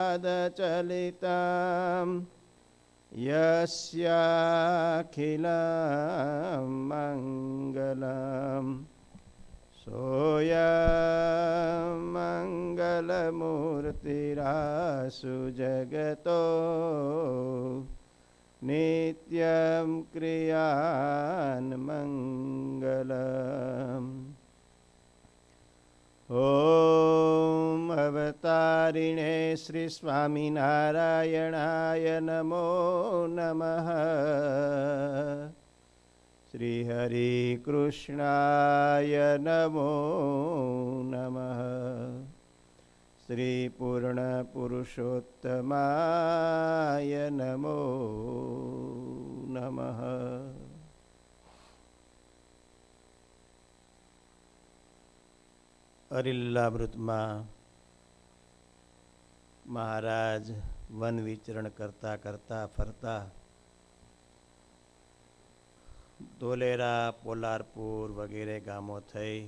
चलितं यस्याखिलं मङ्गलं सोऽयं मङ्गलमूर्तिरासु जगतो नित्यं क्रियान्मङ्गलम्। ॐ अवतारिणे श्री स्वामिनारायणाय नमो नमः। श्री हरिकृष्णाय नमो नमः। श्री पूर्णपुरुषोत्तमाय नमो नमः। અરિલ્લામૃતમાં મહારાજ વન વિચરણ કરતા કરતા ફરતા ધોલેરા, પોલારપુર વગેરે ગામો થઈ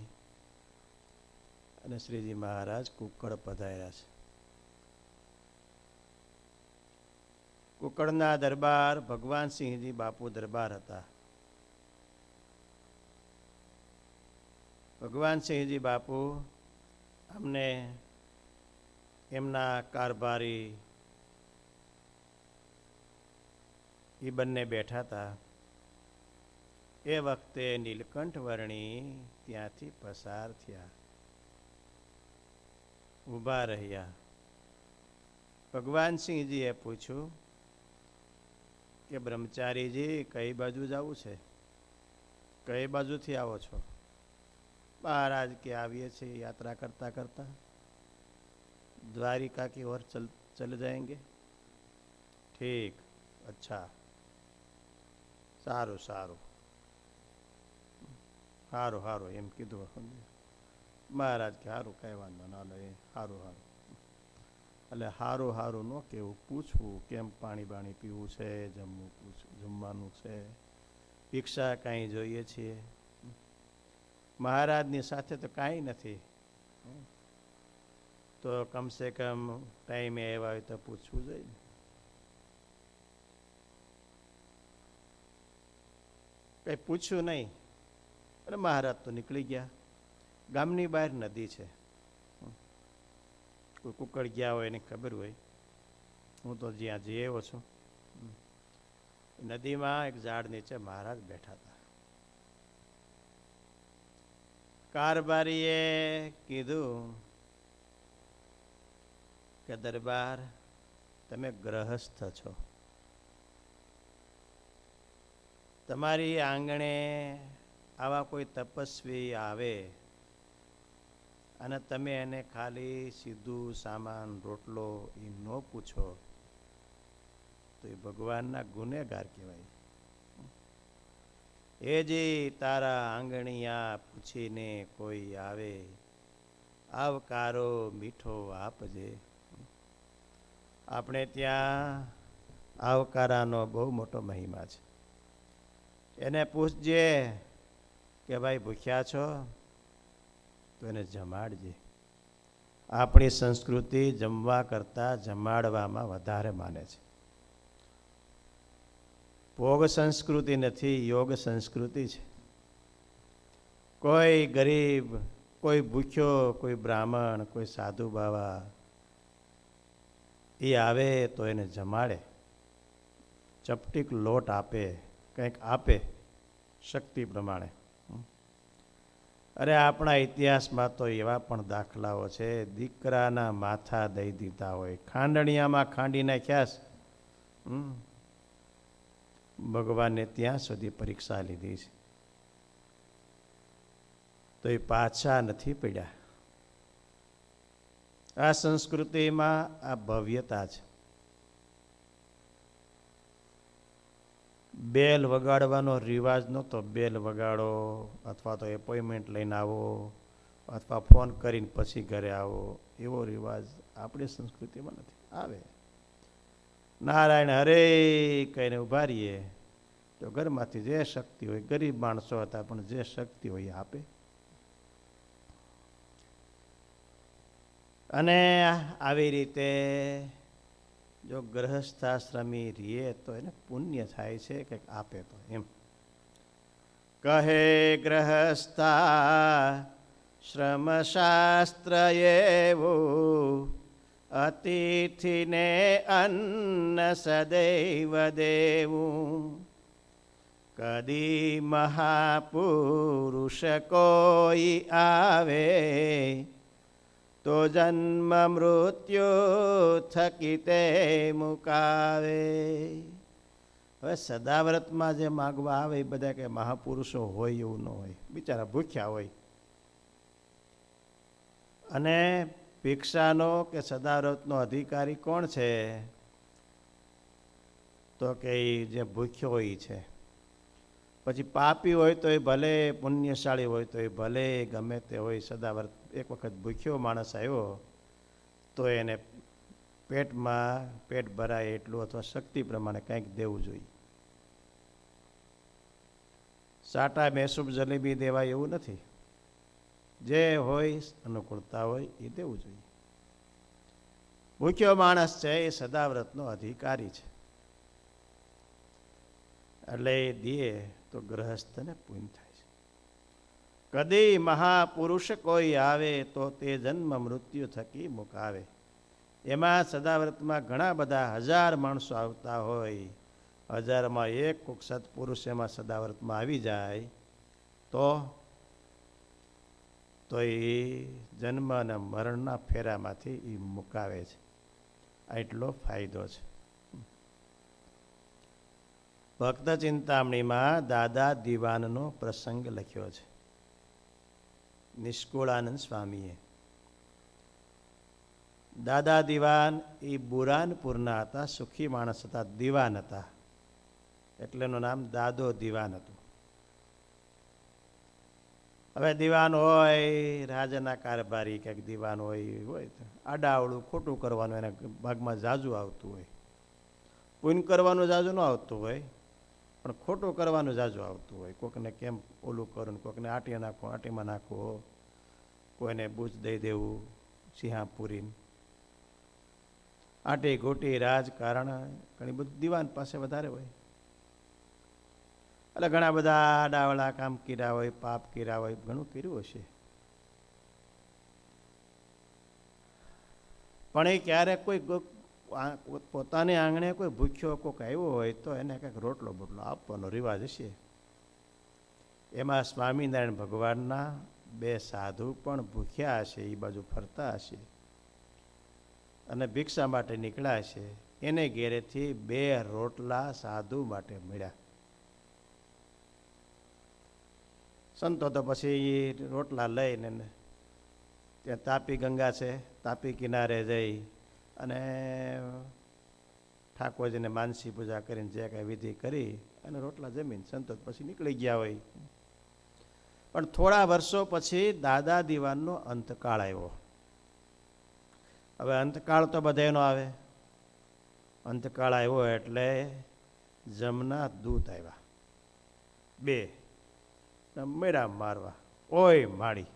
અને શ્રીજી મહારાજ કુકડ પધાર્યા છે. કુકડના દરબાર ભગવાનસિંહજી બાપુ દરબાર હતા. ભગવાનસિંહજી બાપુ અમને એમના કારભારી એ બંને બેઠા હતા. એ વખતે નીલકંઠ વર્ણી ત્યાંથી પસાર થયા, ઊભા રહ્યા. ભગવાનસિંહજીએ પૂછ્યું કે બ્રહ્મચારીજી કઈ બાજુ જવું છે? કઈ બાજુથી આવો છો? મહારાજ કે आविए છીએ यात्रा करता करता द्वारिका की ओर चल जाएंगे. ठीक, अच्छा, સારું સારું, સારું સારું એમ કીધું. મહારાજ કે સારું કઈ વાંધો ના લે, સારું સારું. એટલે સારું સારું ન કેવું, પૂછવું કેમ પાણી બાણી પીવું છે, જમવાનું છે, ભિક્ષા કાંઈ જોઈએ છીએ. મહારાજની સાથે તો કાંઈ નથી, તો કમસે કમ ટાઈમે આવ્યા હોય તો પૂછવું જોઈએ. કંઈ પૂછ્યું નહીં અને મહારાજ તો નીકળી ગયા. ગામની બહાર નદી છે. કોઈ કુકડ ગયા હોય એને ખબર હોય. હું તો જ્યાં જઈ આવ્યો છું, નદીમાં એક ઝાડ નીચે મહારાજ બેઠા હતા. કારભારીએ કીધું કે દરબાર, તમે ગ્રહસ્થ છો, તમારી આંગણે આવા કોઈ તપસ્વી આવે અને તમે એને ખાલી સીધું સામાન રોટલો એ ન પૂછો તો એ ભગવાનના ગુનેગાર કહેવાય. એ જે તારા આંગણિયા પૂછીને કોઈ આવે, આવકારો મીઠો આપજે. આપણે ત્યાં આવકારાનો બહુ મોટો મહિમા છે. એને પૂછજે કે ભાઈ ભૂખ્યા છો તો એને જમાડજે. આપણી સંસ્કૃતિ જમવા કરતાં જમાડવામાં વધારે માને છે. ભોગ સંસ્કૃતિ નથી, યોગ સંસ્કૃતિ છે. કોઈ ગરીબ, કોઈ ભૂખ્યો, કોઈ બ્રાહ્મણ, કોઈ સાધુ બાવા એ આવે તો એને જમાડે, ચપટીક લોટ આપે, કંઈક આપે શક્તિ પ્રમાણે. અરે આપણા ઇતિહાસમાં તો એવા પણ દાખલાઓ છે, દીકરાના માથા દઈ દીધા હોય, ખાંડણિયામાં ખાંડી નાખ્યા. ભગવાને ત્યાં સુધી પરીક્ષા લીધી છે તો એ પાછા નથી પડ્યા. આ સંસ્કૃતિમાં આ ભવ્યતા છે. બેલ વગાડવાનો રિવાજ નહોતો. બેલ વગાડો અથવા તો એપોઇન્ટમેન્ટ લઈને આવો અથવા ફોન કરીને પછી ઘરે આવો, એવો રિવાજ આપણી સંસ્કૃતિમાં નથી. આવે નારાયણ હરે કહીને ઉભા રહીએ તો ઘરમાંથી જે શક્તિ હોય, ગરીબ માણસો હતા પણ જે શક્તિ હોય એ આપે. અને આવી રીતે જો ગ્રહસ્થાશ્રમી રીએ તો એને પુણ્ય થાય છે કંઈક આપે તો એમ કહે ગ્રહસ્થા શ્રમશાસ્ત્ર એવું અતિથિને અન્ન સદૈવ દેવું કદી મહાપુરુષ કોઈ આવે તો જન્મ મૃત્યુ થકી તે મુકાવે. હવે સદાવ્રતમાં જે માગવા આવે એ બધા કે મહાપુરુષો હોય એવું ન હોય, બિચારા ભૂખ્યા હોય. અને ભિક્ષાનો કે સદાવ્રતનો અધિકારી કોણ છે? તો કે એ જે ભૂખ્યો હોય છે. પછી પાપી હોય તો એ ભલે, પુણ્યશાળી હોય તો એ ભલે, ગમે તે હોય, સદાવ્રત એક વખત ભૂખ્યો માણસ આવ્યો તો એને પેટમાં પેટ ભરાય એટલું અથવા શક્તિ પ્રમાણે કંઈક દેવું જોઈએ. સાટા મેસૂબ જલેબી દેવાય એવું નથી. જે હોય અનુકૂળતા હોય એ દેવું જોઈએ. ભૂખ્યો માણસ છે એ સદાવ્રતનો અધિકારી છે એટલે એ દે તો ગ્રહસ્થને પુણ્ય થાય છે. કદી મહાપુરુષ કોઈ આવે તો તે જન્મ મૃત્યુ થકી મુકાવે. એમાં સદાવ્રતમાં ઘણા બધા 1000 માણસો આવતા હોય, 1000માં એક કોઈક સત્પુરુષ એમાં સદાવ્રતમાં આવી જાય તો એ જન્મ અને મરણના ફેરામાંથી એ મુકાવે છે. આટલો ફાયદો છે. ભક્ત ચિંતામણીમાં દાદા દિવાનનો પ્રસંગ લખ્યો છે નિષ્કુળાનંદ સ્વામીએ. દાદા દિવાન એ બુરાનપુરના હતા, સુખી માણસ હતા, દિવાન હતા, એટલે એનું નામ દાદો દિવાન હતું. હવે દિવાન હોય, રાજાના કારભારી કંઈક દિવાન હોય આડાવડું ખોટું કરવાનું એના ભાગમાં જાજુ આવતું હોય. પુણ્ય કરવાનું જાજુ ન આવતું હોય પણ ખોટું કરવાનું જાજુ આવતું હોય. કોકને કેમ ઓલું કરું, કોકને આટીમાં નાખવો, કોઈને બૂચ દઈ દેવું, સિંહાપુરી, આટી ગોટી, રાજકારણ, ઘણી બધું દિવાન પાસે વધારે હોય. એટલે ઘણા બધા આડાવડા કામ કર્યા હોય, પાપ કર્યા હોય, ઘણું કર્યું હશે. પણ એ ક્યારેક કોઈ પોતાની આંગણે કોઈ ભૂખ્યો કોઈક આવ્યો હોય તો એને કંઈક રોટલો બોટલો આપવાનો રિવાજ હશે. એમાં સ્વામિનારાયણ ભગવાનના 2 સાધુ પણ ભૂખ્યા હશે, એ બાજુ ફરતા હશે અને ભિક્ષા માટે નીકળ્યા હશે. એને ઘેરેથી 2 રોટલા સાધુ માટે મળ્યા. સંતો તો પછી રોટલા લઈને ત્યાં તાપી ગંગા છે, તાપી કિનારે જઈ અને ઠાકોરજીને માનસી પૂજા કરીને જે કાંઈ વિધિ કરી અને રોટલા જમીન સંતો પછી નીકળી ગયા હોય. પણ થોડા વર્ષો પછી દાદા દિવાનનો અંતકાળ આવ્યો. હવે અંતકાળ તો બધાનો આવે. અંતકાળ આવ્યો એટલે જમના દૂત આવ્યા, 2 મેળા મારવા. ઓય માડી,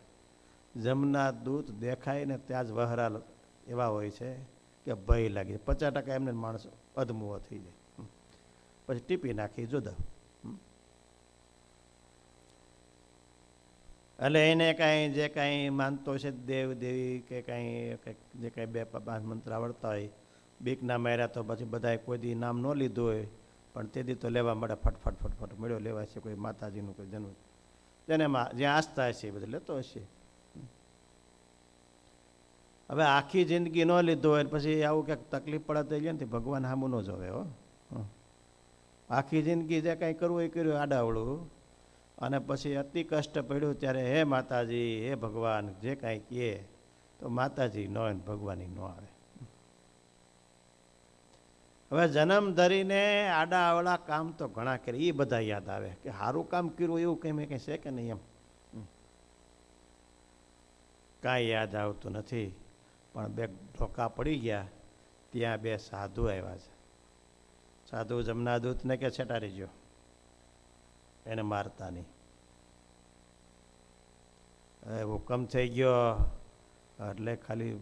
જમના દૂત દેખાય ને ત્યાં જ વહરા એવા હોય છે કે ભય લાગે. 50% એમને માણસો અધમુઓ થઈ જાય. પછી ટીપી નાખી જુદા. એટલે એને કાંઈ જે કાંઈ માનતો છે દેવ દેવી કે કાંઈ જે કાંઈ 2-5 મંત્ર આવડતા હોય, બીકના માર્યા તો પછી બધાએ કોઈ દી નામ ન લીધું હોય પણ તે દી તો લેવા મળે, ફટફટ મળ્યો લેવાય છે. કોઈ માતાજીનું કોઈ જન્મ જેને જ્યાં આસ્થા હશે એ બધું લેતો હશે. હવે આખી જિંદગી ન લીધો હોય પછી આવું ક્યાંક તકલીફ પડે તો લે ને ભગવાન સામું ન જોવે. આખી જિંદગી જે કાંઈ કરવું એ કર્યું આડાવડું, અને પછી અતિ કષ્ટ પડ્યું ત્યારે હે માતાજી, હે ભગવાન, જે કાંઈ કહે તો માતાજી ન હોય ને ભગવાન ન આવે. હવે જન્મ ધરીને આડાઅવળા કામ તો ઘણા કરે, એ બધા યાદ આવે કે સારું કામ કર્યું એવું કંઈ મેં કંઈ છે કે નહીં, એમ કાંઈ યાદ આવતું નથી. પણ 2 ઢોકા પડી ગયા, ત્યાં 2 સાધુ આવ્યા છે. સાધુ જમના દૂતને કે છેટારી ગયો, એને મારતા નહીં. હુકમ થઈ ગયો એટલે ખાલી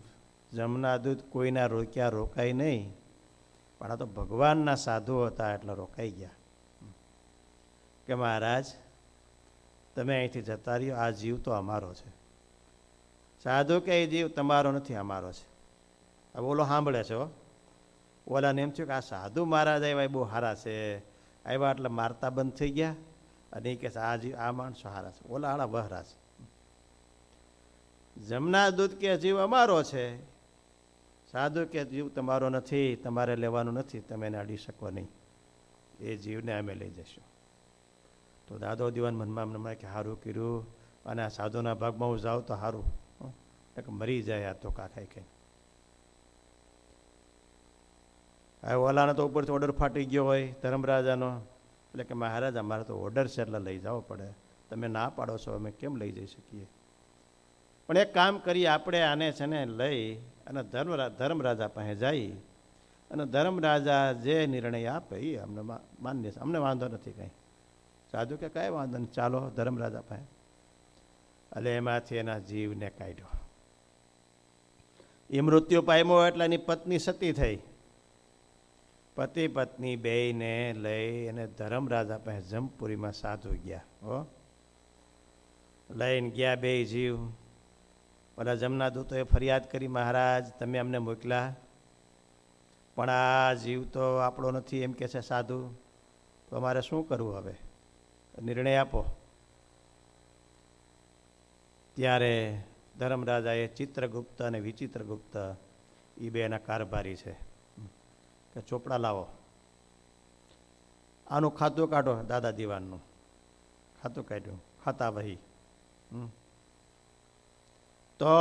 જમના દૂત કોઈના રોક્યા રોકાય નહીં પણ આ તો ભગવાનના સાધુ હતા એટલે રોકાઈ ગયા કે મહારાજ તમે અહીંથી જતા રહ્યો, આ જીવ તો અમારો છે. સાધુ કે એ જીવ તમારો નથી, અમારો છે. હવે ઓલો સાંભળે છે હો. ઓલાને એમ થયું કે આ સાધુ મહારાજ આવ્યા બહુ સારા છે, આવ્યા એટલે મારતા બંધ થઈ ગયા. અને એ કહે છે આ જીવ, આ માણસો સારા છે, ઓલા હાળા બહરા છે. જમના દૂધ કે જીવ અમારો છે, સાધુ કે જીવ તમારો નથી, તમારે લેવાનું નથી, તમે એને અડી શકો નહીં, એ જીવને અમે લઈ જઈશું. તો દાદો દીવાન મનમાં મનમાં કે સારું કર્યું, અને આ સાધુના ભાગમાં હું જાઉં તો સારું, મરી જાય આ તો ખાઈ ખાઈ. હવે ઓલાનો તો ઉપરથી ઓર્ડર ફાટી ગયો હોય ધર્મરાજાનો, એટલે કે મહારાજ અમારે તો ઓર્ડર છે એટલે લઈ જવો પડે, તમે ના પાડો છો, અમે કેમ લઈ જઈ શકીએ. પણ એક કામ કરીએ, આપણે આને છે ને લઈ અને ધર્મરાજા પાસે જઈ, અને ધર્મરાજા જે નિર્ણય આપે એ અમને માન્ય છે, અમને વાંધો નથી કંઈ. સાધુ કે કાંઈ વાંધો નહીં, ચાલો ધર્મરાજા પાસે. એટલે એમાંથી એના જીવને કાઢ્યો. એ મૃત્યુ પામ્યો એટલે એની પત્ની સતી થઈ. પતિ પત્ની બેયને લઈ અને ધર્મરાજા પાસે જમપુરીમાં સાધુ ગયા. હો, લઈને ગયા બે જીવ. ઓલા જમના દૂતોએ ફરિયાદ કરી, મહારાજ તમે અમને મોકલ્યા, પણ આ જીવ તો આપણો નથી એમ કે છે સાધુ, તો અમારે શું કરવું, હવે નિર્ણય આપો. ત્યારે ધર્મરાજાએ ચિત્રગુપ્ત અને વિચિત્રગુપ્ત એ બે એના કારભારી છે કે ચોપડા લાવો, આનું ખાતું કાઢો. દાદા દીવાનનું ખાતું કાઢ્યું, ખાતા વહી. તો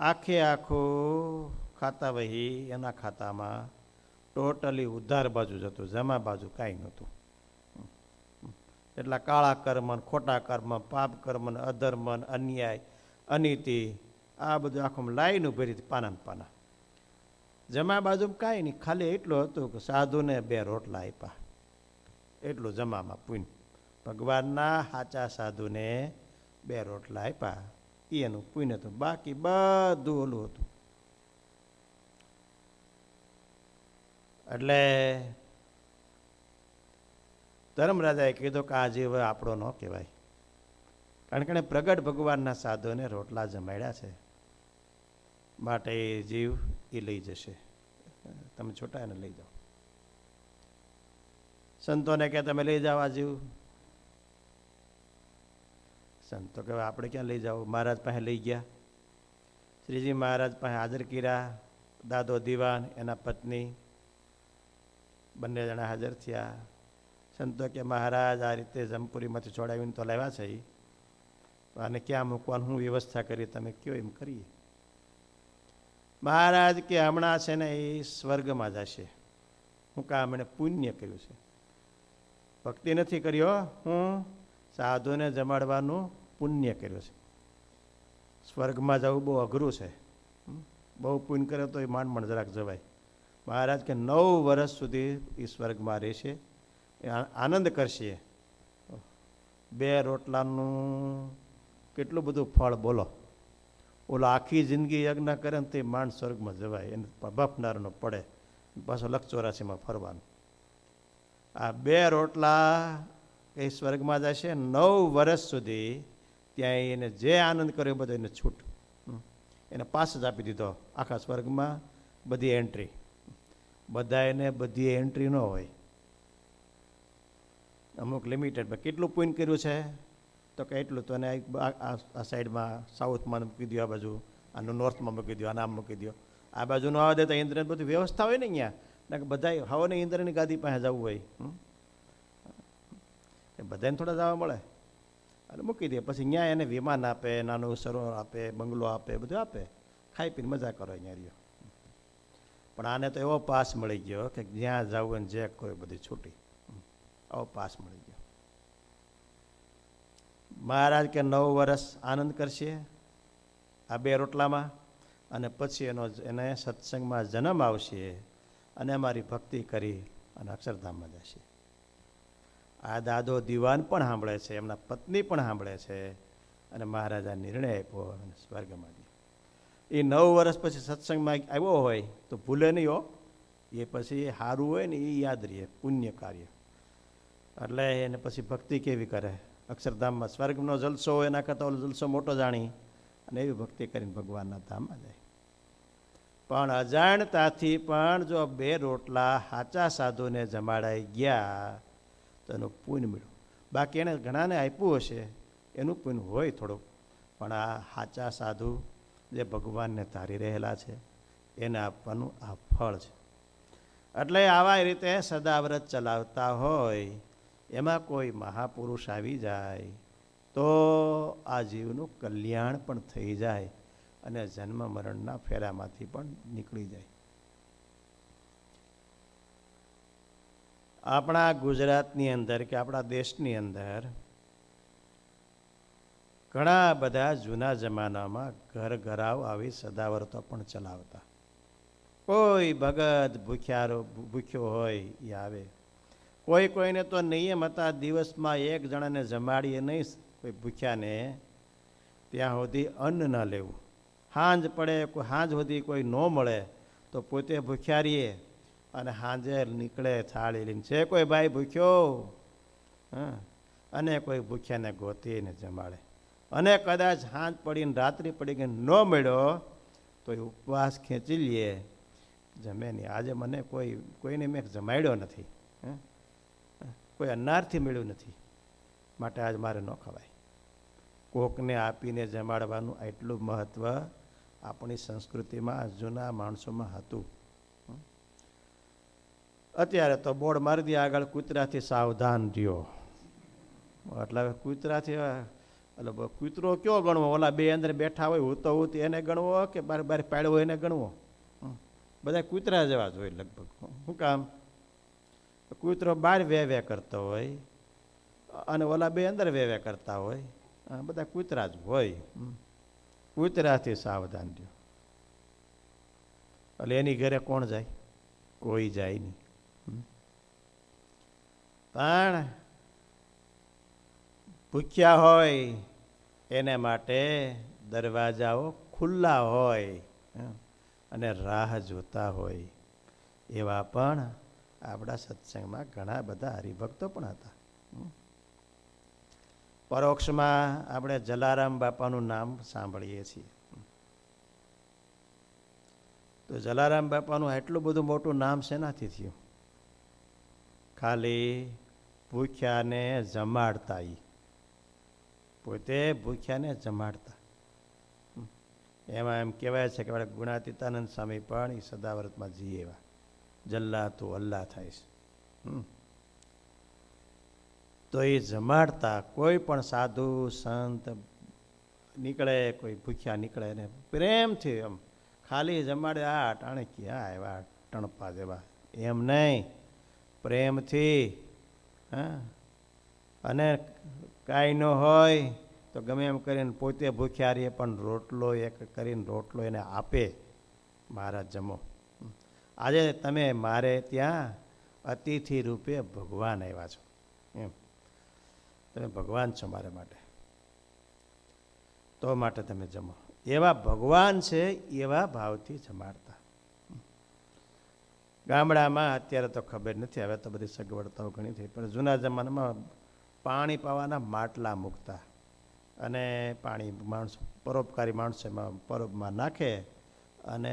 આખે આખું ખાતા વહી એના ખાતામાં ટોટલી ઉધાર બાજુ જ હતું, જમા બાજુ કાંઈ નહોતું. એટલા કાળા કર્મ, ખોટા કર્મ, પાપ કર્મ, અધર્મ, અન્યાય, અનીતિ, આ બધું આખું લાઈન ઉભી હતી, પાના પાના. જમા બાજુમાં કાંઈ નહીં, ખાલી એટલું હતું કે સાધુને 2 રોટલા આપ્યા, એટલું જમામાં પુણ્ય. ભગવાનના સાચા સાધુને 2 રોટલા આપ્યા, એનું પુણ્ય હતું. બાકી બધું ઓલું હતું. એટલે ધર્મરાજાએ કીધું કે આ જીવ આપણો ન કહેવાય, કારણ કે પ્રગટ ભગવાનના સાધુને રોટલા જમાડ્યા છે, માટે એ જીવ એ લઈ જશે, તમે છોટા એને લઈ જાઓ. સંતોને કે તમે લઈ જાઓ આ જીવ. સંતો કે આપણે ક્યાં લઈ જાઓ, મહારાજ પાસે લઈ ગયા. શ્રીજી મહારાજ પાસે હાજર કર્યા. દાદો દીવાન, એના પત્ની બંને જણા હાજર થયા. સંતો કે મહારાજ આ રીતે જમપુરીમાંથી છોડાવીને તો લાવ્યા છે, અને ક્યાં મૂકવાનું, હું વ્યવસ્થા કરી, તમે કયો એમ કરીએ. મહારાજ કે હમણાં છે ને એ સ્વર્ગમાં જશે. હું કામ એને પુણ્ય કર્યું છે, ભક્તિ નથી કર્યો, હું સાધુને જમાડવાનું પુણ્ય કર્યું છે. સ્વર્ગમાં જવું બહુ અઘરું છે, બહુ પુણ્ય કરે તો એ માંડ જરાક જવાય. મહારાજ કે 9 વર્ષ સુધી એ સ્વર્ગમાં રહેશે, આનંદ કરશે. 2 રોટલાનું કેટલું બધું ફળ બોલો. ઓલો આખી જિંદગી યજ્ઞ કરે ને તે માંડ સ્વર્ગમાં જવાય, એને બફનારનો પડે, પાછો 184માં ફરવાનું. આ 2 રોટલા એ સ્વર્ગમાં જશે, 9 વર્ષ સુધી ત્યાં એને જે આનંદ કર્યો બધો એને છૂટ, એને પાસ જ આપી દીધો આખા સ્વર્ગમાં, બધી એન્ટ્રી. બધા એને બધી એન્ટ્રી ન હોય, અમુક લિમિટેડમાં. કેટલું પુણ્ય કર્યું છે તો કે એટલું, તો એને આ સાઈડમાં સાઉથમાં મૂકી દો, આ બાજુ આનું નોર્થમાં મૂકી દો, આનામ મૂકી દો. આ બાજુ ન આવવા દે તો ઇન્દ્રની બધી વ્યવસ્થા હોય ને અહીંયા, બધા હવને ઇન્દ્રની ગાદી પાસે જવું હોય, બધાને થોડા જવા મળે, અને મૂકી દે. પછી અહીંયા એને વિમાન આપે, નાનું સરોવર આપે, બંગલો આપે, બધું આપે, ખાઈ પીને મજા કરો અહીંયા રહ્યો. પણ આને તો એવો પાસ મળી ગયો કે જ્યાં જવું ને જે કોઈ બધી છૂટી, આવો પાસ મળી ગયો. મહારાજ કે 9 વર્ષ આનંદ કરશે આ 2 રોટલામાં, અને પછી એને સત્સંગમાં જન્મ આવશે, અને અમારી ભક્તિ કરી અને અક્ષરધામમાં જશે. આ દાદો દીવાન પણ સાંભળે છે, એમના પત્ની પણ સાંભળે છે, અને મહારાજા નિર્ણય આપ્યો અને સ્વર્ગમાં ગયો. એ 9 વર્ષ પછી સત્સંગમાં આવ્યો હોય તો ભૂલે નહીં હો, એ પછી સારું હોય ને એ યાદ રહે, પુણ્ય કાર્ય. એટલે એને પછી ભક્તિ કેવી કરે, અક્ષરધામમાં સ્વર્ગનો જલસો હોય એના કરતાં ઓલો જલસો મોટો જાણી અને એવી ભક્તિ કરીને ભગવાનના ધામમાં જાય. પણ અજાણતાથી પણ જો 2 રોટલા સાચા સાધુને જમાડાઈ ગયા તો એનું પુણ્ય મળ્યું. બાકી એને ઘણાને આપ્યું હશે એનું પુણ્ય હોય થોડુંક, પણ આ સાચા સાધુ જે ભગવાનને ધારી રહેલા છે એને આપવાનું આ ફળ છે. એટલે આવા રીતે સદાવ્રત ચલાવતા હોય એમાં કોઈ મહાપુરુષ આવી જાય તો આ જીવનું કલ્યાણ પણ થઈ જાય અને જન્મ મરણના ફેરામાંથી પણ નીકળી જાય. આપણા ગુજરાતની અંદર કે આપણા દેશની અંદર ઘણા બધા જૂના જમાનામાં ઘર ઘરાવ આવી સદાવ્રતો પણ ચલાવતા. કોઈ ભગત ભૂખ્યો હોય એ આવે. કોઈને તો નિયમ હતા દિવસમાં 1 જણાને જમાડીએ નહીં કોઈ ભૂખ્યાને ત્યાં સુધી અન્ન ન લેવું. સાંજ પડે, સાંજ સુધી કોઈ ન મળે તો પોતે ભૂખ્યા રહીએ અને સાંજે નીકળે થાળી લઈને, છે કોઈ ભાઈ ભૂખ્યો, અને કોઈ ભૂખ્યાને ગોતીને જમાડે. અને કદાચ સાંજ પડીને રાત્રિ પડી ગઈ ન મળ્યો તો એ ઉપવાસ ખેંચી લઈએ, જમે નહીં. આજે મને કોઈને મેં જમાડ્યો નથી, કોઈ અનારથી મળ્યું નથી, માટે આજ મારે ન ખવાય. કોકને આપીને જમાડવાનું એટલું મહત્ત્વ આપણી સંસ્કૃતિમાં જૂના માણસોમાં હતું. અત્યારે તો બોર્ડ મારી દે આગળ, કૂતરાથી સાવધાન રહ્યો. એટલે કૂતરાથી એટલે કૂતરો કયો ગણવો? ઓલા 2 અંદર બેઠા હોય હું તો એને ગણવો કે બાર પાડ્યો એને ગણવો? બધા કૂતરા જેવા જ હોય લગભગ. શું કામ? કૂતરો બહાર વે કરતો હોય અને ઓલા 2 અંદર વે કરતા હોય, બધા કૂતરા જ હોય. કૂતરાથી સાવધાન રહ્યો. એટલે એની ઘરે કોણ જાય? કોઈ જાય નહીં. પણ ભૂખ્યા હોય એને માટે દરવાજાઓ ખુલ્લા હોય અને રાહ જોતા હોય. એવા પણ આપણા સત્સંગમાં ઘણા બધા હરિભક્તો પણ હતા. પરોક્ષમાં આપણે જલારામ બાપાનું નામ સાંભળીએ છીએ. તો જલારામ બાપાનું એટલું બધું મોટું નામ શેનાથી થયું? ખાલી ભૂખ્યાને જમાડતા. પોતે ભૂખ્યાને જમાડતા. એમાં એમ કહેવાય છે કે ગુણાતીતાનંદ સ્વામી પણ એ સદાવ્રતમાં જીએ એવા. જલ્લા તો અલ્લાહ થાય છે. તો એ જમાડતા. કોઈ પણ સાધુ સંત નીકળે, કોઈ ભૂખ્યા નીકળે ને પ્રેમથી એમ ખાલી જમાડે. આ ટાણે ક્યાં એવા ટણપા જેવા, એમ નહીં, પ્રેમથી. અને કાંઈ ન હોય તો ગમે એમ કરીને પોતે ભૂખ્યા રહીએ પણ રોટલો એક કરીને રોટલો એને આપે, મહારાજ જમો. આજે તમે મારે ત્યાં અતિથિ રૂપે ભગવાન આવ્યા છો, એમ તમે ભગવાન છો મારા માટે, તો માટે તમે જમો. એવા ભગવાન છે એવા ભાવથી જમાડતા. ગામડામાં અત્યારે તો ખબર નથી, હવે તો બધી સગવડતાઓ ઘણી થઈ, પણ જૂના જમાનામાં પાણી પાવાના માટલા મૂકતા અને પાણી માણસો, પરોપકારી માણસો એમાં પરોપમાં નાખે અને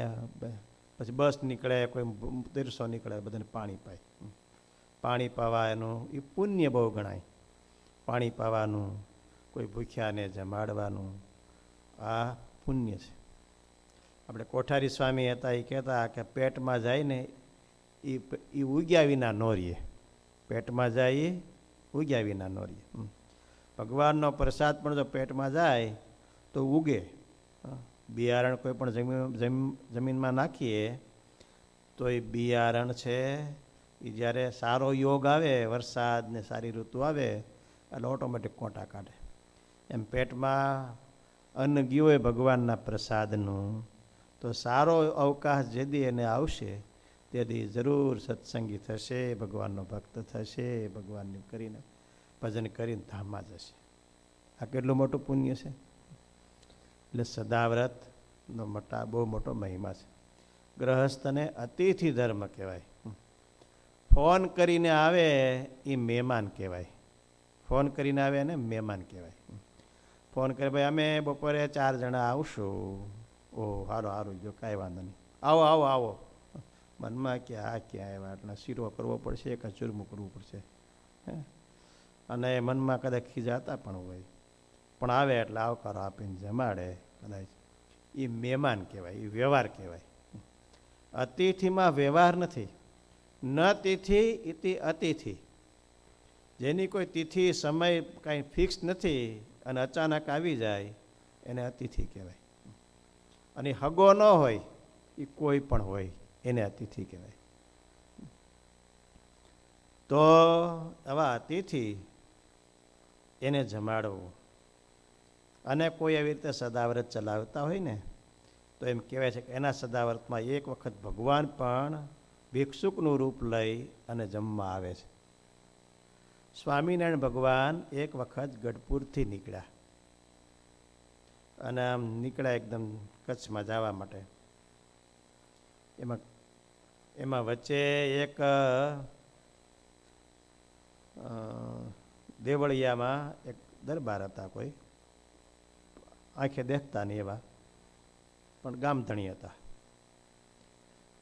પછી બસ નીકળે, કોઈ તીરસો નીકળે, બધાને પાણી પાય. પાણી પાવા એનું એ પુણ્ય બહુ ગણાય. પાણી પાવાનું, કોઈ ભૂખ્યાને જમાડવાનું, આ પુણ્ય છે. આપણે કોઠારી સ્વામી હતા, એ કહેતા કે પેટમાં જઈને એ ઉગ્યા વિના ન રહીએ. પેટમાં જાય એ ઉગ્યા વિના ન રહીએ. ભગવાનનો પ્રસાદ પણ જો પેટમાં જાય તો ઉગે. બિયારણ કોઈ પણ જમીનમાં નાખીએ તો એ બિયારણ છે એ જ્યારે સારો યોગ આવે, વરસાદ ને સારી ઋતુ આવે એટલે ઓટોમેટિક કોટા કાઢે. એમ પેટમાં અન્ન ગયું હોય ભગવાનના પ્રસાદનું તો સારો અવકાશ જેદી એને આવશે તેથી જરૂર સત્સંગી થશે, ભગવાનનો ભક્ત થશે, ભગવાનનું કરીને ભજન કરીને ધામમાં જશે. આ કેટલું મોટું પુણ્ય છે. એટલે સદાવ્રતનો બહુ મોટો મહિમા છે. ગ્રહસ્થને અતિથિ ધર્મ કહેવાય. ફોન કરીને આવે એ મહેમાન કહેવાય. ફોન કરીને આવે ને મહેમાન કહેવાય. ફોન કરે ભાઈ અમે બપોરે 4 જણા આવશું. ઓહ સારું સારું જો કાંઈ વાંધો નહીં, આવો આવો આવો. મનમાં કે આ ક્યાં આવ્યા, એટલે શીરો કરવો પડશે કે ચૂરમું કરવું પડશે. અને મનમાં કદાચ ખીજાતા પણ હોય, પણ આવે એટલે આવકારો આપીને જમાડે. કદાચ એ મહેમાન કહેવાય, એ વ્યવહાર કહેવાય. અતિથિમાં વ્યવહાર નથી. ન તિથિ ઇતિ અતિથિ. જેની કોઈ તિથિ સમય કાંઈ ફિક્સ નથી અને અચાનક આવી જાય એને અતિથિ કહેવાય. અને હગો ન હોય એ કોઈ પણ હોય એને અતિથિ કહેવાય. તો આવા અતિથિ એને જમાડવું. અને કોઈ એવી રીતે સદાવ્રત ચલાવતા હોય ને તો એમ કહેવાય છે કે એના સદાવ્રતમાં એક વખત ભગવાન પણ ભિક્ષુકનું રૂપ લઈ અને જમવા આવે છે. સ્વામિનારાયણ ભગવાન એક વખત ગઢપુરથી નીકળ્યા અને આમ નીકળ્યા એકદમ કચ્છમાં જવા માટે. એમાં વચ્ચે એક દેવળિયામાં એક દરબાર હતા, કોઈ આંખે દેખતા નહીં એવા, પણ ગામધણી હતા.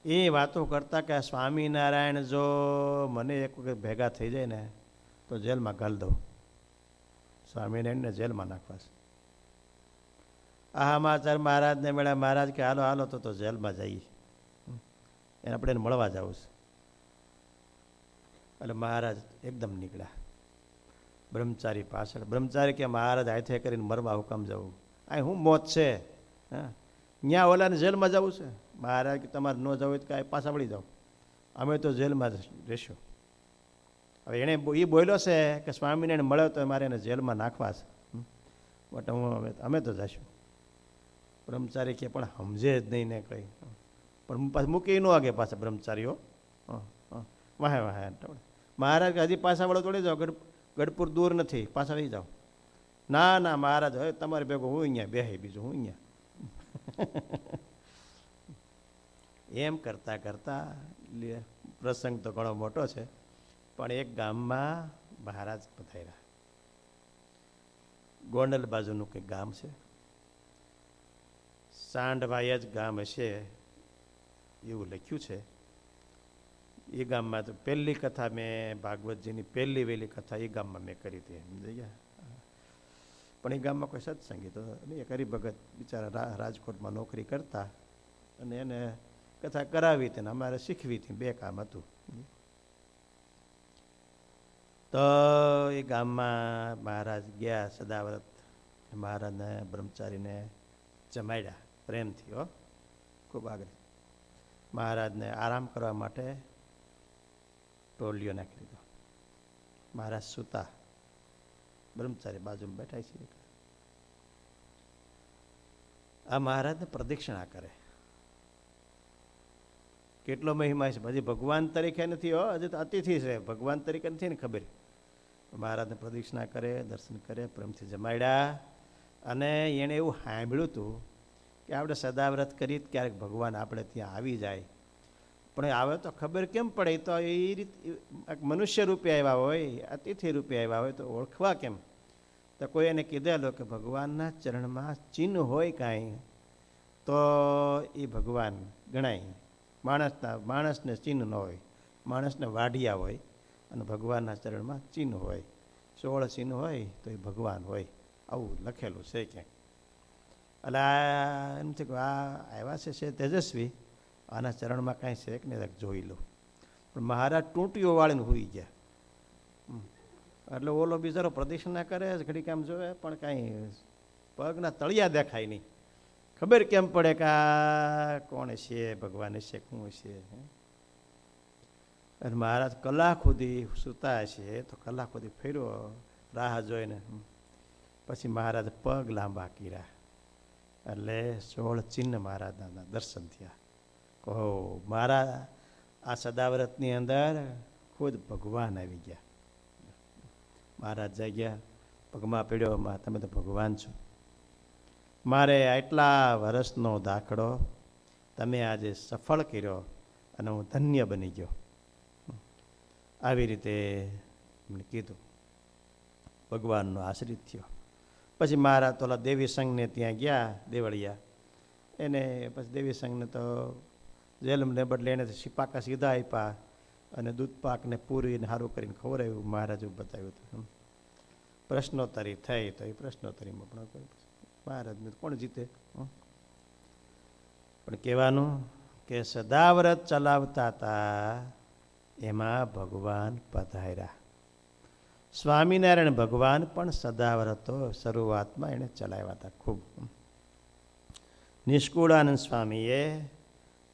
એ વાતો કરતા કે સ્વામિનારાયણ જો મને એક વખત ભેગા થઈ જાય ને તો જેલમાં ઘાલ દઉં. સ્વામિનારાયણને જેલમાં નાખવા છે. આ સમાચાર મહારાજને મળ્યા. મહારાજ કે હાલો હાલો તો જેલમાં જઈએ, એને આપણે એને મળવા જવું છે. એટલે મહારાજ એકદમ નીકળ્યા બ્રહ્મચારી પાછળ. બ્રહ્મચારી કે મહારાજ હાથે કરીને મરવા હુકામ જવું, આ શું મોત છે? હા, ત્યાં ઓલાને જેલમાં જવું છે. મહારાજ કે તમારે ન જવું હોય તો કાંઈ પાછા વળી જાઓ, અમે તો જેલમાં રહેશું. હવે એણે એ બોલ્યો છે કે સ્વામિનારાયણ મળ્યો તો મારે એને જેલમાં નાખવા છે, બટ અમે તો જઈશું. બ્રહ્મચારી કે પણ સમજે જ નહીં ને કંઈ, પણ પાછું મૂકી ન આગે પાછા બ્રહ્મચારીઓ વાહે વાહે. મહારાજ કે હજી પાછા વળો તોડી જાઓ, ગઢપુર દૂર નથી, પાછા વહી જાઓ. ના ના મહારાજ હવે તમારે ભેગો હું અહીંયા બેહે, બીજું હું અહીંયા. એમ કરતા કરતા પ્રસંગ તો ઘણો મોટો છે, પણ એક ગામમાં મહારાજ પધાર્યા. ગોંડલ બાજુનું કંઈક ગામ છે, સાંઢભાઈ જ ગામ હશે એવું લખ્યું છે. એ ગામમાં તો પહેલી કથા મેં ભાગવતજીની પહેલી વહેલી કથા એ ગામમાં મેં કરી હતી. સમજી ગયા? પણ એ ગામમાં કોઈ સત્સંગી તો નહીં. એક હરિભગત બિચારા રાજકોટમાં નોકરી કરતા અને એને કથા કરાવી હતી ને અમારે શીખવી હતી. 2 કામ હતું. તો એ ગામમાં મહારાજ ગયા સદાવ્રત. મહારાજને બ્રહ્મચારીને જમાડ્યા પ્રેમથી, હો ખૂબ આગળ. મહારાજને આરામ કરવા માટે ટોલિયો નાખી દીધો. મહારાજ સૂતા, બ્રહ્મચારી બાજુમાં બેઠા છે. આ મહારાજને પ્રદક્ષિણા કરે. કેટલો મહિમા છે! હજી ભગવાન તરીકે નથી, હો હજી તો અતિથિ છે, ભગવાન તરીકે નથી ને ખબર. મહારાજને પ્રદક્ષિણા કરે, દર્શન કરે, પ્રેમથી જમાડ્યા. અને એણે એવું સાંભળ્યું હતું કે આપણે સદાવ્રત કરી ક્યારેક ભગવાન આપણે ત્યાં આવી જાય, પણ આવે તો ખબર કેમ પડે? તો એ રીતે મનુષ્ય રૂપે આવ્યા હોય, અતિથિ રૂપે આવ્યા હોય તો ઓળખવા કેમ? તો કોઈ એને કીધેલો કે ભગવાનના ચરણમાં ચિહ્ન હોય કાંઈ તો એ ભગવાન ગણાય. માણસને ચિહ્ન ન હોય, માણસને વાઢિયા હોય અને ભગવાનના ચરણમાં ચિહ્ન હોય. 16 ચિહ્ન હોય તો એ ભગવાન હોય, આવું લખેલું છે ક્યાંક. એટલે એમ છે કે આ આવ્યા છે તેજસ્વી, આના ચરણમાં કાંઈ છે કે નહીં જોઈ લો. પણ મહારાજ ટૂંટીઓ વાળીને હોઈ ગયા. એટલે ઓલો બિચારો પ્રદક્ષિણા કરે, ઘડીક આમ જોવે, પણ કાંઈ પગના તળિયા દેખાય નહીં. ખબર કેમ પડે કે આ કોણ છે? ભગવાન છે, શું છે? અને મહારાજ કલાક સુધી સૂતા છે તો કલાક સુધી ફેર્યો રાહ જોઈને. પછી મહારાજ પગ લાંબા કર્યા એટલે 16 ચિહ્ન મહારાજના દર્શન થયા. કહો મારા આ સદાવ્રતની અંદર ખુદ ભગવાન આવી ગયા. મહારાજ જાગ્યા, પગમાં પડ્યો, તમે તો ભગવાન છો. મારે આટલા વર્ષનો દાખલો તમે આજે સફળ કર્યો અને હું ધન્ય બની ગયો. આવી રીતે એમણે કીધું. ભગવાનનો આશ્રિત થયો. પછી મહારાજ તો ઓલા દેવી સંઘને ત્યાં ગયા, દેવળિયા. એને પછી દેવી સંઘને તો જેલમને બદલે એને પાકા સીધા આપ્યા અને દૂધપાકને પૂરીને સારું કરીને ખવડાવ્યું. મહારાજે બતાવ્યું હતું. પ્રશ્નોત્તરી થઈ તો એ પ્રશ્નોત્તરીમાં પણ મહારાજને કોણ જીતે? પણ કહેવાનું કે સદાવ્રત ચલાવતા હતા એમાં ભગવાન પધાર્યા. સ્વામિનારાયણ ભગવાન પણ સદાવ્રતો શરૂઆતમાં એણે ચલાવ્યા હતા ખૂબ. નિષ્કુળાનંદ સ્વામીએ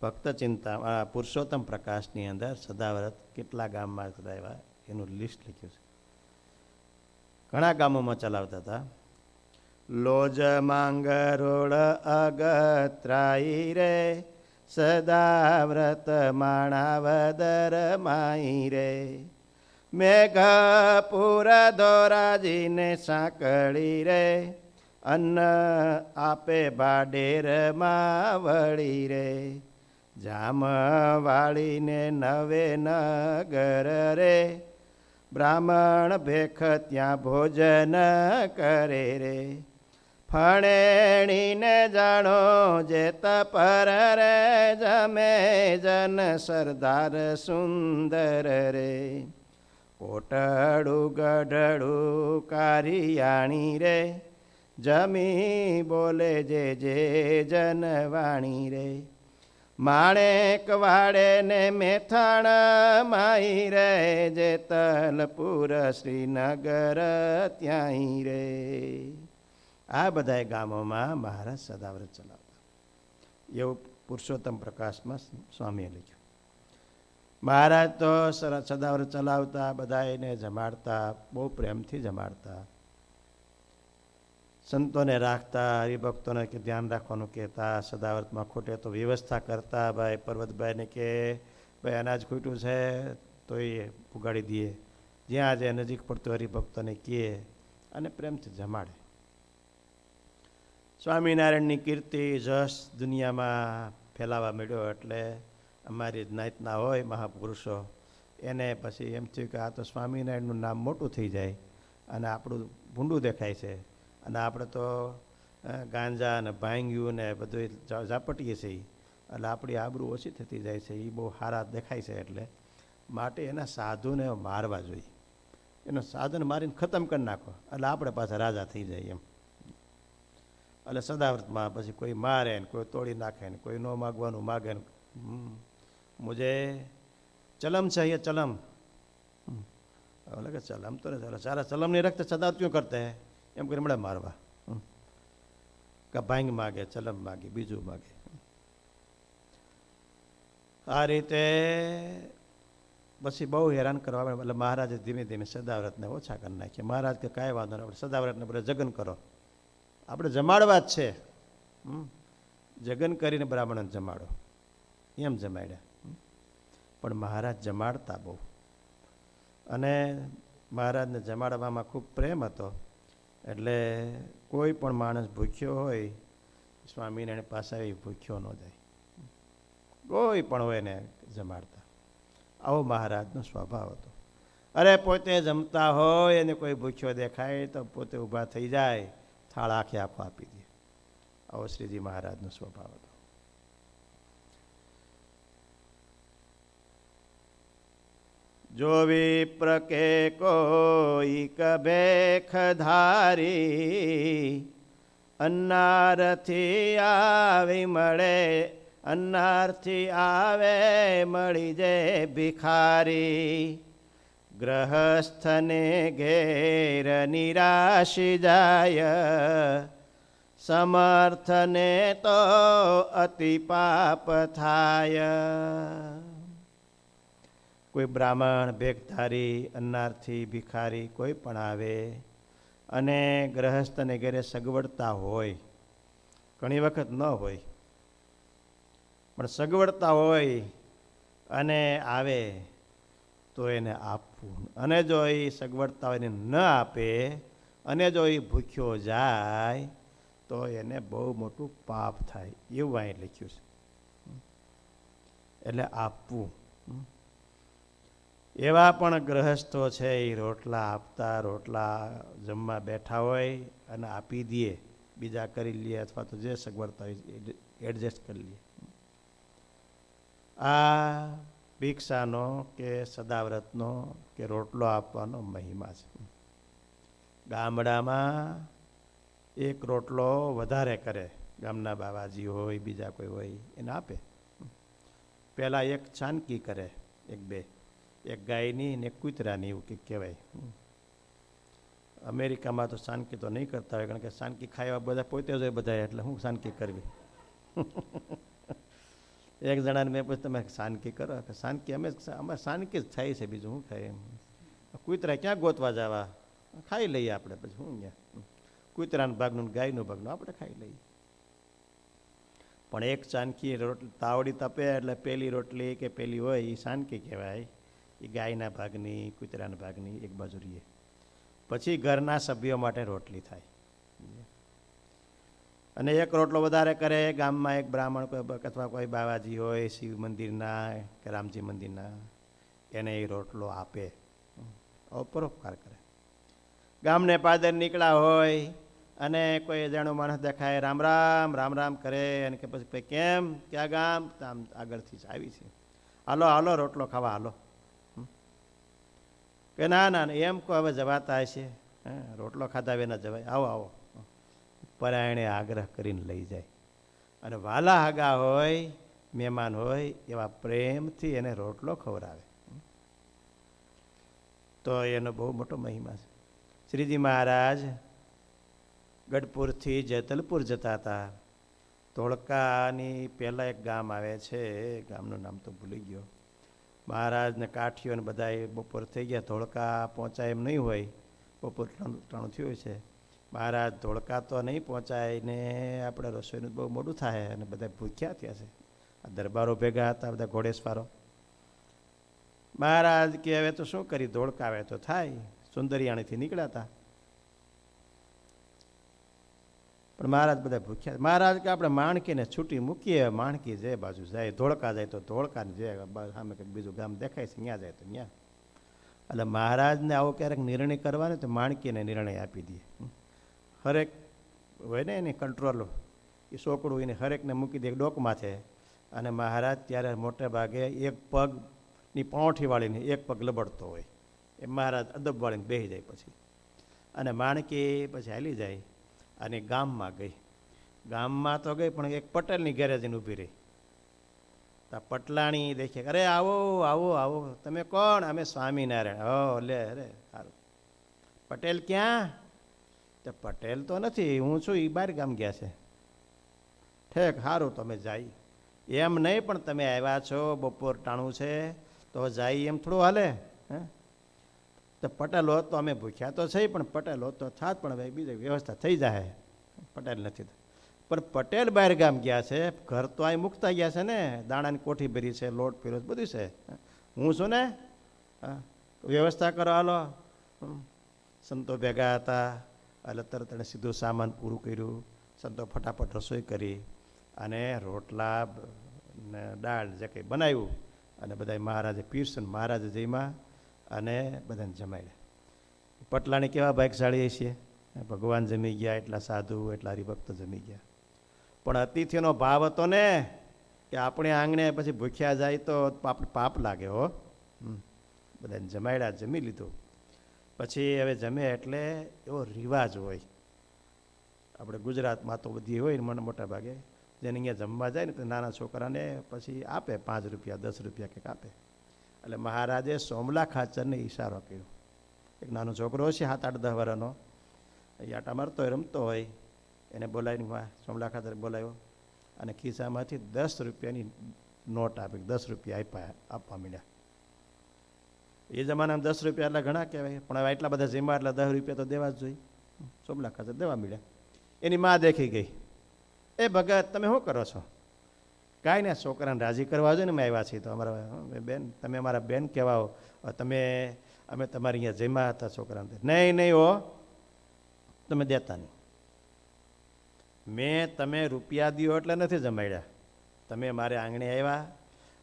ભક્ત ચિંતા પુરુષોત્તમ પ્રકાશની અંદર સદાવ્રત કેટલા ગામમાં ચલાવ્યા એનું લિસ્ટ લખ્યું છે. ઘણા ગામોમાં ચલાવતા હતા. લોજ માંગરોળ અગત્રાઈ રે સદાવ્રત માણાવદર માઈ રે મેઘપુર ધોરાજીને સાંકળી રે અન્ન આપે બાડેર વળી રે જામ વાળીને નવે નગર રે બ્રાહ્મણ ભેખ ત્યાં ભોજન કરે રે ફણેણીને જાણો જે તપર રે જમે જન સરદાર સુંદર રે કોટડું ગઢડું કારિયાણી રે જમી બોલે જે જનવાણી રે માણેક વાડે ને મેથાણ માઈ રે જેતલપુર શ્રીનગર ત્યાંય રે. આ બધા ગામોમાં મહારાજ સદાવ્રત ચલાવતા એવું પુરુષોત્તમ પ્રકાશમાં સ્વામીએ લખ્યું. મહારાજ તો સદાવ્રત ચલાવતા, બધાને જમાડતા, બહુ પ્રેમથી જમાડતા, સંતોને રાખતા, હરિભક્તોને કે ધ્યાન રાખવાનું કહેતા, સદાવ્રતમાં ખોટે તો વ્યવસ્થા કરતા. ભાઈ પર્વતભાઈને કે ભાઈ અનાજ ખૂટ્યું છે તો એ ઉગાડી દઈએ, જ્યાં જે નજીક પડતું હરિભક્તોને કહે અને પ્રેમથી જમાડે. સ્વામિનારાયણની કીર્તિ જશ દુનિયામાં ફેલાવા મળ્યો એટલે અમારી જ્ઞાતના હોય મહાપુરુષો એને પછી એમ થયું કે આ તો સ્વામિનારાયણનું નામ મોટું થઈ જાય અને આપણું ભૂંડું દેખાય છે અને આપણે તો ગાંજા ને ભાંગ્યું ને બધું ઝાપટીએ છીએ એટલે આપણી આબરૂ ઓછી થતી જાય છે, એ બહુ સારા દેખાય છે. એટલે માટે એના સાધુને મારવા જોઈએ. એનો સાધુને મારીને ખતમ કરી નાખો એટલે આપણે પાછા રાજા થઈ જાય એમ. એટલે સદાવ્રતમાં પછી કોઈ મારે ને કોઈ તોડી નાખે ને કોઈ ન માગવાનું માગે ને મુજે ચલમ છે ये चलम लगे चलम तो नहीं चला सारा चलम नहीं रखते सदाव्रत क्यों करते हैं એમ કરીને મળે મારવા. કે ભાંગ માગે, ચલમ માગે, બીજું માગે. આ રીતે પછી બહુ હેરાન કરવા એટલે મહારાજે ધીમે ધીમે સદાવ્રતને ઓછા કરી નાખ્યા. મહારાજ કે કાંઈ વાંધો નહીં, આપણે સદાવ્રતને આપણે જગન કરો, આપણે જમાડવા જ છે, જગન કરીને બ્રાહ્મણને જમાડો, એમ જમાડ્યા. પણ મહારાજ જમાડતા બહુ અને મહારાજને જમાડવામાં ખૂબ પ્રેમ હતો. એટલે કોઈ પણ માણસ ભૂખ્યો હોય સ્વામિનારાયણ પાસે આવી ભૂખ્યો ન જાય, કોઈ પણ હોય ને જમાડતા. આવો મહારાજનો સ્વભાવ હતો. અરે પોતે જમતા હોય અને કોઈ ભૂખ્યો દેખાય તો પોતે ઊભા થઈ જાય, થાળ આખે આખો આપી દે. આવો શ્રીજી મહારાજનો સ્વભાવ હતો. જો વિપ્ર કે કોઈ કભેખ ધારી અન્નારથી આવી મળે, અન્નારથી આવે મળી જે ભિખારી. ગ્રહસ્થને ઘેર નિરાશી જાય, સમર્થને તો અતિ પાપ થાય. કોઈ બ્રાહ્મણ, ભેખધારી, અન્નાર્થી, ભિખારી કોઈ પણ આવે અને ગ્રહસ્થને ઘેરે સગવડતા હોય, ઘણી વખત ન હોય પણ સગવડતા હોય અને આવે તો એને આપવું. અને જો એ સગવડતા હોય એને ન આપે અને જો એ ભૂખ્યો જાય તો એને બહુ મોટું પાપ થાય, એવું અહીં લખ્યું છે. એટલે આપવું. એવા પણ ગ્રહસ્થો છે એ રોટલા આપતા, રોટલા જમવા બેઠા હોય અને આપી દે, બીજા કરી લઈએ અથવા તો જે સગવડતા હોય એડજસ્ટ કરી લઈએ. આ ભિક્ષાનો કે સદાવ્રતનો કે રોટલો આપવાનો મહિમા છે. ગામડામાં એક રોટલો વધારે કરે, ગામના બાવાજી હોય બીજા કોઈ હોય એને આપે. પહેલાં એક ચાનકી કરે, એક બે, એક ગાયની ને એક કૂતરાની એવું કંઈક કહેવાય. અમેરિકામાં તો સાનકી તો નહીં કરતા હોય, કારણ કે સાનકી ખાવા બધા પોતે જ હોય બધા, એટલે હું સાનકી કરવી. એક જણાને મેં પૂછ્યું તમે સાનકી કરો, કે સાનકી અમે સાનકી જ થાય છે, બીજું શું ખાય એમ. કૂતરા ક્યાં ગોતવા જવા, ખાઈ લઈએ આપણે, પછી શું ત્યાં કૂતરાના ભાગનું ગાયનું ભાગનું આપણે ખાઈ લઈએ. પણ એક ચાનકી રોટલી તાવડી તપે એટલે પેલી રોટલી કે પેલી હોય એ સાનકી કહેવાય, એ ગાયના ભાગની કૂતરાના ભાગની એક બાજુ રહીએ. પછી ઘરના સભ્યો માટે રોટલી થાય. અને એક રોટલો વધારે કરે, ગામમાં એક બ્રાહ્મણ અથવા કોઈ બાવાજી હોય શિવ મંદિરના કે રામજી મંદિરના, એને એ રોટલો આપે, પરોપકાર કરે. ગામને પાદર નીકળ્યા હોય અને કોઈ અજાણું માણસ દેખાય, રામ રામ રામ રામ કરે, અને કે પછી કેમ, ક્યાં ગામ, આમ આગળથી જ આવી છે, હાલો હાલો રોટલો ખાવા હાલો. કે ના ના એમ કહો હવે જવાતા હશે, રોટલો ખાધા વિના જવાય, આવો આવો. પરાયણે આગ્રહ કરીને લઈ જાય. અને વાલા હાગા હોય, મહેમાન હોય, એવા પ્રેમથી એને રોટલો ખવડાવે. તો એનો બહુ મોટો મહિમા છે. શ્રીજી મહારાજ ગઢપુરથી જેતલપુર જતા હતા. ધોળકાની પહેલાં એક ગામ આવે છે, ગામનું નામ તો ભૂલી ગયો. મહારાજને કાઠીઓ ને બધા બપોર થઈ ગયા, ધોળકા પહોંચાય એમ નહીં હોય, બપોર ટાણું થયું છે. મહારાજ ધોળકા તો નહીં પહોંચાય ને આપણે રસોઈનું બહુ મોડું થાય, અને બધા ભૂખ્યા થયા છે. આ દરબારો ભેગા હતા, બધા ઘોડેસવારો. મહારાજ કે હવે તો શું કરી, ધોળકા આવે તો થાય, સુંદરિયાણીથી નીકળ્યા હતા. પણ મહારાજ બધા ભૂખ્યા. મહારાજ કે આપણે માણકીને છૂટી મૂકીએ, માણકી જે બાજુ જાય, ધોળકા જાય તો ધોળકાને જે સામે કંઈક બીજું ગામ દેખાય છે ત્યાં જાય તો ત્યાં. એટલે મહારાજને આવો ક્યારેક નિર્ણય કરવાનો તો માણકીને નિર્ણય આપી દે. હરેક હોય ને એની કંટ્રોલ, એ છોકરું એને હરેકને મૂકી દે ડોકમાં છે. અને મહારાજ ત્યારે મોટે ભાગે એક પગની પાઉઠી વાળીને એક પગ લબડતો હોય, એ મહારાજ અદબ વાળીને બેસી જાય પછી. અને માણકી પછી હાલી જાય અને ગામમાં ગઈ. ગામમાં તો ગઈ પણ એક પટેલની ઘેરે જઈને ઊભી રહી. તો પટલાણી દેખે, અરે આવો આવો આવો, તમે કોણ? અમે સ્વામિનારાયણ. હો લે, અરે સારું. પટેલ ક્યાં? તો પટેલ તો નથી, હું છું, એ બહાર ગામ ગયા છે. ઠેક, સારું તો અમે જાય. એમ નહીં, પણ તમે આવ્યા છો, બપોર ટાણું છે, તો જાય એમ થોડું હાલે? હે, તો પટેલ હોત તો અમે ભૂખ્યા તો છે, પણ પટેલ હોત તો થાત, પણ હવે બીજી વ્યવસ્થા થઈ જાય. પટેલ નથી, પણ પટેલ બહાર ગામ ગયા છે, ઘર તો અહીં મૂકતા ગયા છે ને, દાણાની કોઠી ભરી છે, લોટ પીરો બધું છે. હું છું ને, વ્યવસ્થા કરો હાલો. સંતો ભેગા હતા, એટલે તરત એને સીધું સામાન પૂરું કર્યું. સંતો ફટાફટ રસોઈ કરી અને રોટલા ને દાળ જે કંઈ બનાવ્યું, અને બધા મહારાજે પીરસું, મહારાજે જમ્યા અને બધાને જમાડ્યા. પટલાણી કેવા ભાગશાળી છીએ, ભગવાન જમી ગયા, એટલા સાધુ એટલા હરિભક્તો જમી ગયા. પણ અતિથિનો ભાવ હતો ને, કે આપણે આંગણે પછી ભૂખ્યા જાય તો આપણે પાપ લાગે હો. બધાને જમાડ્યા, જમી લીધું. પછી હવે જમે એટલે એવો રિવાજ હોય, આપણે ગુજરાતમાં તો બધી હોય ને, મને મોટા ભાગે જેને અહીંયા જમવા જાય ને તો નાના છોકરાને પછી આપે 5 રૂપિયા 10 રૂપિયા કંઈક આપે. એટલે મહારાજે સોમલા ખાચરને ઈશારો કર્યો. એક નાનો છોકરો છે 7-8-10 વર્ષનો, એ આટા મારતો હોય, રમતો હોય, એને બોલાવીને સોમલા ખાચર બોલાવ્યો અને ખિસ્સામાંથી 10 રૂપિયાની નોટ આપી, 10 રૂપિયા આપવા માંડ્યા. એ જમાનામાં 10 રૂપિયા એટલે ઘણા કહેવાય, પણ હવે એટલા બધા જેમાં એટલે 10 રૂપિયા તો દેવા જ જોઈએ. સોમલા ખાચર દેવા માંડ્યા. એની માં દેખી ગઈ, એ ભગત તમે શું કરો છો? કાંઈ ને, છોકરાને રાજી કરવા જોઈએ ને, અમે આવ્યા છીએ તો અમારા બેન, તમે અમારા બેન કહેવાઓ, અમે તમારી અહીંયા જમ્યા હતા છોકરાને. નહીં નહીં હો, તમે દેતા નહીં. મેં તમે રૂપિયા દો એટલે નથી જમાડ્યા, તમે મારે આંગણે આવ્યા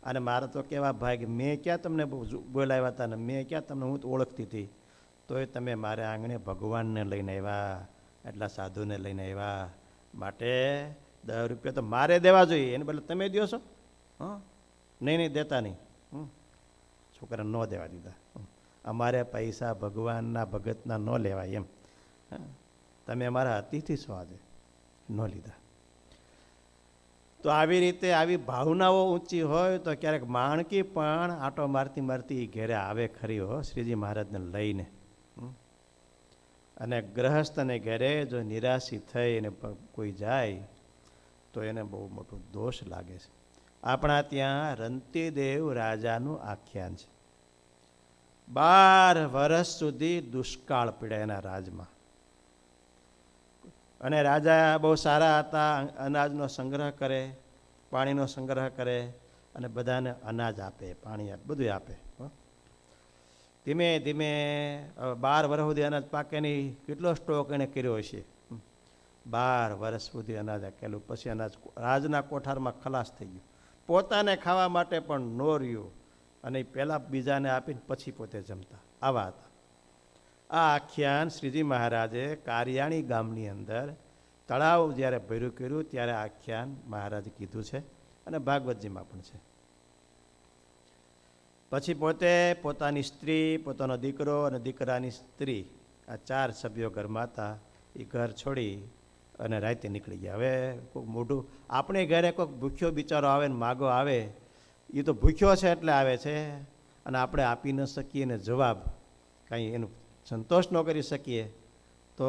અને મારા તો કેવા ભાઈ કે મેં ક્યાં તમને બોલાવ્યા હતા ને મેં ક્યાં તમને હું તો ઓળખતી હતી, તોય તમે મારે આંગણે ભગવાનને લઈને આવ્યા, એટલા સાધુને લઈને આવ્યા, માટે 10 રૂપિયા તો મારે દેવા જોઈએ, એને બદલે તમે દો છો? હં, નહીં દેતા નહીં. છોકરા ન દેવા દીધા. અમારે પૈસા ભગવાનના ભગતના ન લેવાય એમ. તમે અમારા અતિથિ છો, આજે ન લીધા. તો આવી રીતે આવી ભાવનાઓ ઊંચી હોય તો ક્યારેક માણકી પણ આંટો મારતી મારતી ઘેરે આવે ખરી હો, શ્રીજી મહારાજને લઈને. અને ગ્રહસ્થને ઘેરે જો નિરાશી થઈ અને કોઈ જાય તો એને બહુ મોટો દોષ લાગે છે. આપણા ત્યાં રંતીદેવ રાજાનું આખ્યાન છે. 12 વર્ષ સુધી દુષ્કાળ પીડ્યા એના રાજમાં. અને રાજા બહુ સારા હતા, અનાજનો સંગ્રહ કરે, પાણીનો સંગ્રહ કરે અને બધાને અનાજ આપે, પાણી આપે, બધું આપે. ધીમે ધીમે 12 વર્ષ સુધી અનાજ પાકે નહીં, કેટલો સ્ટોક એને કર્યો હશે. 12 વર્ષ સુધી અનાજ આપેલું, પછી અનાજ રાજના કોઠારમાં ખલાસ થઈ ગયું. પોતાને ખાવા માટે પણ ન રહ્યું, અને પહેલાં બીજાને આપીને પછી પોતે જમતા. આવા હતા. આ આખ્યાન શ્રીજી મહારાજે કારિયાણી ગામની અંદર તળાવ જ્યારે ભર્યું કર્યું ત્યારે આખ્યાન મહારાજે કીધું છે, અને ભાગવતજીમાં પણ છે. પછી પોતે, પોતાની સ્ત્રી, પોતાનો દીકરો અને દીકરાની સ્ત્રી, આ 4 સભ્યો ઘરમાં હતા. એ ઘર છોડી અને રાતે નીકળી ગયા. હવે કોઈક મોઢું, આપણે ઘરે કોઈક ભૂખ્યો બિચારો આવે ને માગો આવે, એ તો ભૂખ્યો છે એટલે આવે છે, અને આપણે આપી ન શકીએ ને જવાબ, કાંઈ એનું સંતોષ ન કરી શકીએ, તો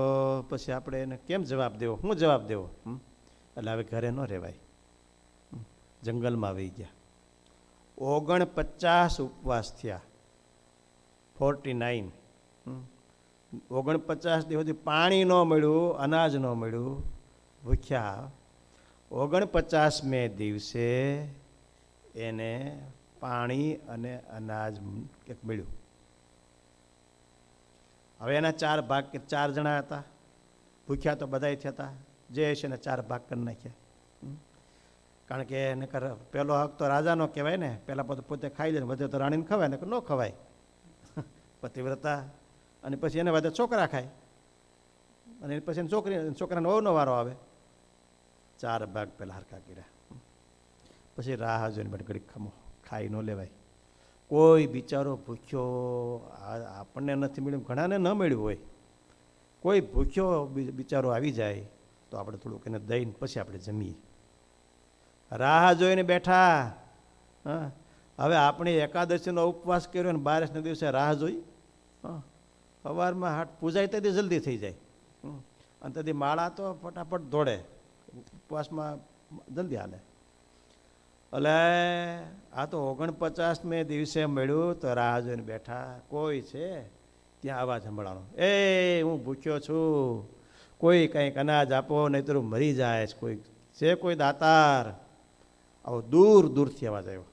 પછી આપણે એને કેમ જવાબ દેવો, શું જવાબ દેવો? એટલે હવે ઘરે ન રહેવાય, જંગલમાં વહી ગયા. 49 ઉપવાસ થયા, 49. 49 દિવસ સુધી પાણી ન મળ્યું, અનાજ ન મળ્યું, ભૂખ્યા. 49મે દિવસે એને પાણી અને અનાજ મળ્યું. હવે એના 4 ભાગ, 4 જણા હતા, ભૂખ્યા તો બધાય થયા હતા, જે છે એને 4 ભાગ કરી નાખ્યા. કારણ કે એને પહેલો હક તો રાજાનો કહેવાય ને, પહેલાં પોતે ખાઈ લે, વધે તો રાણીને ખવાય, ને ન ખવાય, પતિવ્રતા. અને પછી એને વધે છોકરા ખાય, અને પછી એને છોકરાનો વહુનો વારો આવે. 4 ભાગ પહેલાં હરખા કર્યા. પછી રાહ જોઈને બટ ઘડીક ખમો, ખાઈ ન લેવાય. કોઈ બિચારો ભૂખ્યો, આપણને નથી મળ્યું, ઘણાને ન મળ્યું હોય, કોઈ ભૂખ્યો બિચારો આવી જાય તો આપણે થોડુંક એને દઈને પછી આપણે જમીએ. રાહ જોઈને બેઠા. હવે આપણે એકાદશીનો ઉપવાસ કર્યો ને 12ના દિવસે રાહ જોઈ. સવારમાં હાટ પૂજાય તેથી જલ્દી થઈ જાય, અને તેથી માળા તો ફટાફટ દોડે, ઉપવાસમાં જલ્દી હાલે. એટલે આ તો 49મે દિવસે મળ્યું તો રાહ જોઈને બેઠા. કોઈ છે ત્યાં અવાજ સંભળાણો, એ હું ભૂખ્યો છું, કોઈ કંઈક અનાજ આપો, નહીં તો મરી જાય. કોઈ છે, કોઈ દાતાર? આવો દૂર દૂરથી અવાજ આવ્યો.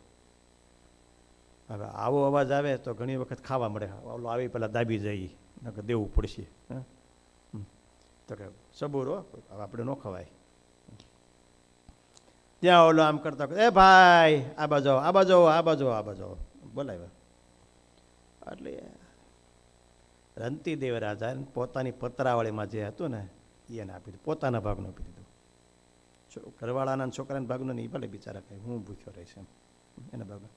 હવે આવો અવાજ આવે તો ઘણી વખત ખાવા મળે. ઓલો આવી પેલા દાબી જઈ, નકર દેવું પડશે. તો કે સબૂરો, આપણે ન ખવાય. ત્યાં ઓલો આમ કરતા, એ ભાઈ આ બાજુ, આ બાજુ, આ બાજુ, આ બાજુ બોલાવ્યા. એટલે રંતીદેવ રાજા પોતાની પતરાવળીમાં જે હતું ને એને આપી દીધું, પોતાના ભાગનું આપી દીધું. ઘરવાળાના છોકરાના ભાગનું નહીં, ભલે બિચારા કંઈ હું ભૂખ્યો રહીશ એમ, એના ભાગનું.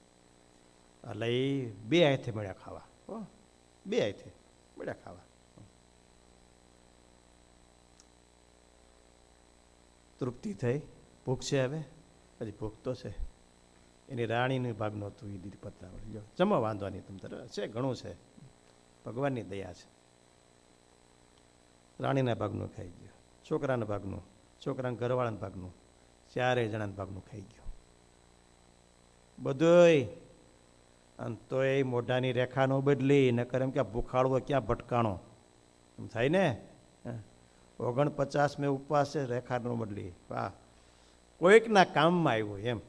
એટલે એ 2 હાથે મળ્યા ખાવા. 2 હાથે મળ્યા ખાવા. તૃપ્તિ થઈ. ભૂખ છે હવે, હજી ભૂખ તો છે. એની રાણીનું ભાગનું હતું, એ દીધી પતરાવળી. જો જમો, વાંધો નહીં, તમ તારે છે, ઘણું છે, ભગવાનની દયા છે. રાણીના ભાગનું ખાઈ ગયો, છોકરાના ભાગનું, છોકરાના ઘરવાળાના ભાગનું, 4 જણાના ભાગનું ખાઈ ગયો બધુંય. અને તો એ મોઢાની રેખા ન બદલી, નકર એમ કે ભૂખાળવો ક્યાં ભટકાણો એમ થાય ને. 49મે ઉપવાસ છે, રેખા ન બદલી. વાહ, કોઈકના કામમાં આવ્યો એમ,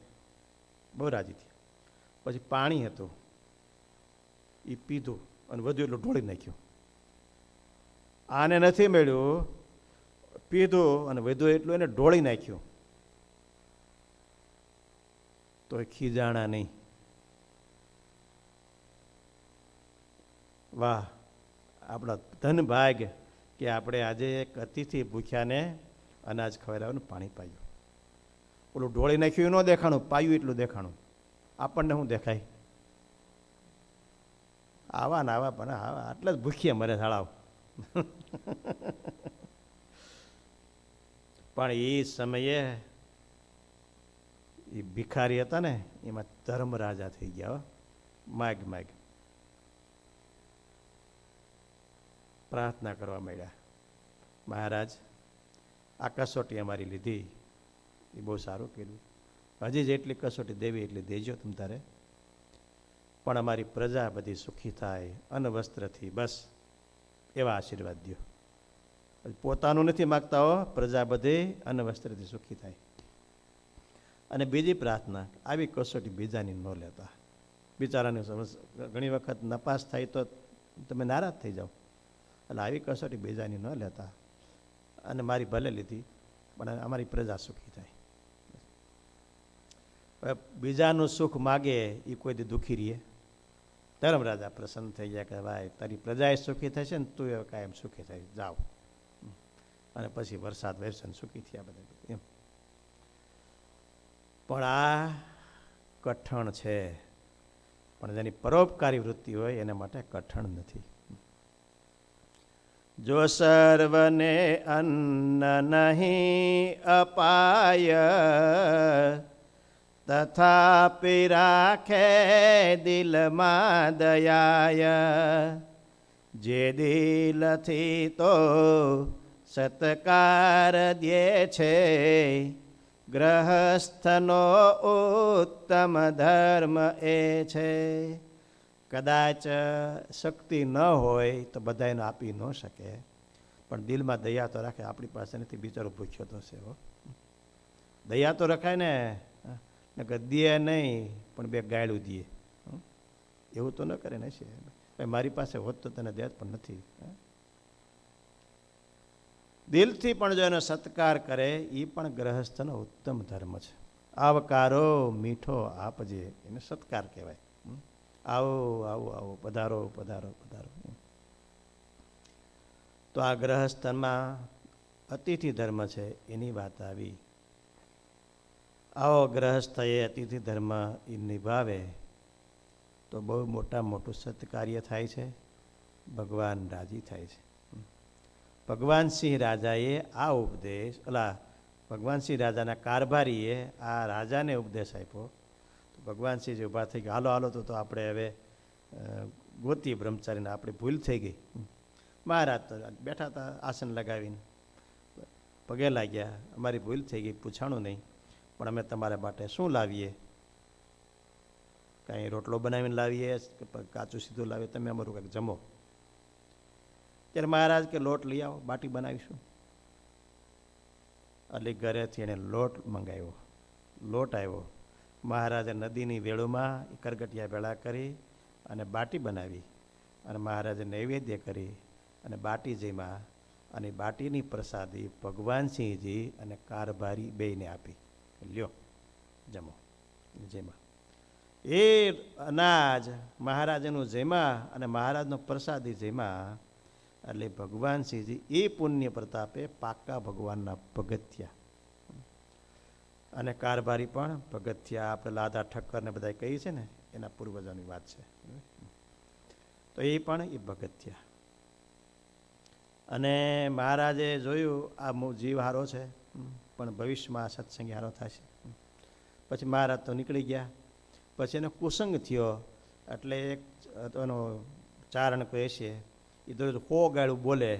બહુ રાજી થયા. પછી પાણી હતું, એ પીધું અને વધુ એટલું ઢોળી નાખ્યું. આને નથી મળ્યું, પીધું અને વધુ એટલું એને ઢોળી નાખ્યું. તો ખીજાણા નહીં. વાહ, આપણા ધન ભાગ કે આપણે આજે એક અતિથિ ભૂખ્યાને અનાજ ખવડાવ્યું, પાણી પાયું. ઓલું ઢોળી નાખ્યું ન દેખાણું, પાયું એટલું દેખાણું. આપણને શું દેખાય? આવા ને આવા, પણ આવા આટલા જ ભૂખીએ મરે શાળાઓ. પણ એ સમયે એ ભિખારી હતા ને, એમાં ધર્મ રાજા થઈ ગયા. માગ માગ પ્રાર્થના કરવા માંડ્યા, મહારાજ આ કસોટી અમારી લીધી, એ બહુ સારું કર્યું. હજી જેટલી કસોટી દેવી એટલી દેજો તમ તારે, પણ અમારી પ્રજા બધી સુખી થાય અન્ન વસ્ત્રથી, બસ એવા આશીર્વાદ દો. પોતાનું નથી માગતા હો, પ્રજા બધે અન્ન વસ્ત્રથી સુખી થાય. અને બીજી પ્રાર્થના, આવી કસોટી બીજાની ન લેતા. બિચારાને ઘણી વખત નપાસ થાય તો તમે નારાજ થઈ જાઓ. એટલે આવી કસોટી બીજાની ન લેતા, અને મારી ભલે લીધી પણ અમારી પ્રજા સુખી થાય. બીજાનું સુખ માગે એ કોઈ દી દુઃખી રહીએ? ધર્મરાજા પ્રસન્ન થઈ ગયા કે ભાઈ તારી પ્રજા એ સુખી થશે ને તું એ કાયમ સુખી થાય, જાઓ. અને પછી વરસાદ વરસે સુખી થયા બધા એમ. પણ આ કઠણ છે, પણ જેની પરોપકારી વૃત્તિ હોય એના માટે કઠણ નથી. જો સર્વને અન્ન નહીં અપાય, તથાપિ રાખે દિલમાં દયાય, જે દિલથી તો સત્કાર દે છે, ગ્રહસ્થનો ઉત્તમ ધર્મ એ છે. કદાચ શક્તિ ન હોય તો બધા એને આપી ન શકે, પણ દિલમાં દયા તો રાખે. આપણી પાસે નથી, બિચારો ભૂખ્યો તો છે. દયા તો રખાય ને, દે નહીં પણ બે ગાયડું દે, એવું તો ન કરે ને. છે મારી પાસે હોત તો તને દેત, પણ નથી. દિલથી પણ જો એનો સત્કાર કરે એ પણ ગ્રહસ્થનો ઉત્તમ ધર્મ છે. આવકારો મીઠો આપજે, એને સત્કાર કહેવાય. આવો આવો આવો, પધારો પધારો પધારો. તો આ ગ્રહસ્થમાં અતિથિ ધર્મ છે, એની વાત આવી. આવો ગ્રહસ્થ એ અતિથિ ધર્મ એ નિભાવે તો બહુ મોટું સત્કાર્ય થાય છે, ભગવાન રાજી થાય છે. ભગવાન સિંહ રાજાએ આ ઉપદેશ, ભગવાન સિંહ રાજાના કારભારીએ આ રાજાને ઉપદેશ આપ્યો. તો ભગવાન સિંહ ઊભા થઈ ગયા, હાલો હાલો તો આપણે હવે ગોતી બ્રહ્મચારીને, આપણી ભૂલ થઈ ગઈ. મહારાજ તો બેઠા હતા આસન લગાવીને, પગે લાગ્યા, અમારી ભૂલ થઈ ગઈ, પૂછાણું નહીં, પણ અમે તમારા માટે શું લાવીએ? કાંઈ રોટલો બનાવીને લાવીએ કે કાચું સીધું લાવીએ, તમે અમારું કંઈક જમો. ત્યારે મહારાજ કે લોટ લઈ આવો, બાટી બનાવીશું. એટલે ઘરેથી એને લોટ મંગાવ્યો, લોટ આવ્યો. મહારાજે નદીની વેળુમાં કરગટિયા ભેળા કરી અને બાટી બનાવી, અને મહારાજે નૈવેદ્ય કરી અને બાટી જમ્યા. અને બાટીની પ્રસાદી ભગવાનસિંહજી અને કારભારી બેયને આપી, લ્યો જમો. જેમાં એ અનાજ મહારાજનું જેમાં અને મહારાજનો પ્રસાદી જેમાં, એટલે ભગવાનસિંહજી એ પુણ્ય પ્રતાપે પાકા ભગવાનના પગથિયા, અને કારભારી પણ પગથિયા. આપણે લાદા ઠક્કર ને બધા કહી છે ને, એના પૂર્વજોની વાત છે. તો એ પણ એ પગથિયા. અને મહારાજે જોયું આ જીવ હારો છે, પણ ભવિષ્યમાં સત્સંગી હારો થશે. પછી મહારાજ તો નીકળી ગયા. પછી એનો કુસંગ થયો, એટલે એક એનો ચારણ કહે છે, એ તો 100 ગાળું બોલે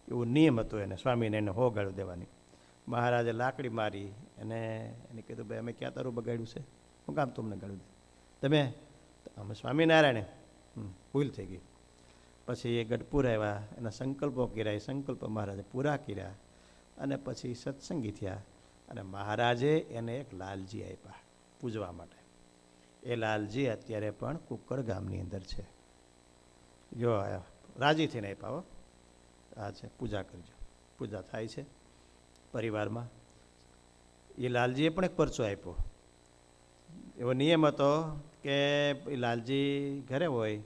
એવું નિયમ હતો એને, સ્વામીને એને 100 ગાળું દેવાની. મહારાજે લાકડી મારી અને એને કીધું, ભાઈ અમે ક્યાં તારું બગાડ્યું છે, હું કામ તમને ગાળું દે? તમે અમે સ્વામિનારાયણે ભૂલ થઈ ગઈ. પછી એ ગઢપુર આવ્યા, એના સંકલ્પો કર્યા, એ સંકલ્પ મહારાજે પૂરા કર્યા, અને પછી સત્સંગી થયા. અને મહારાજે એને એક લાલજી આપ્યા પૂજવા માટે. એ લાલજી અત્યારે પણ કુકડ ગામની અંદર છે. જો રાજી થઈને આપ્યા હો, આ છે, પૂજા કરજો. પૂજા થાય છે પરિવારમાં. એ લાલજીએ પણ એક પરચો આપ્યો. એવો નિયમ હતો કે લાલજી ઘરે હોય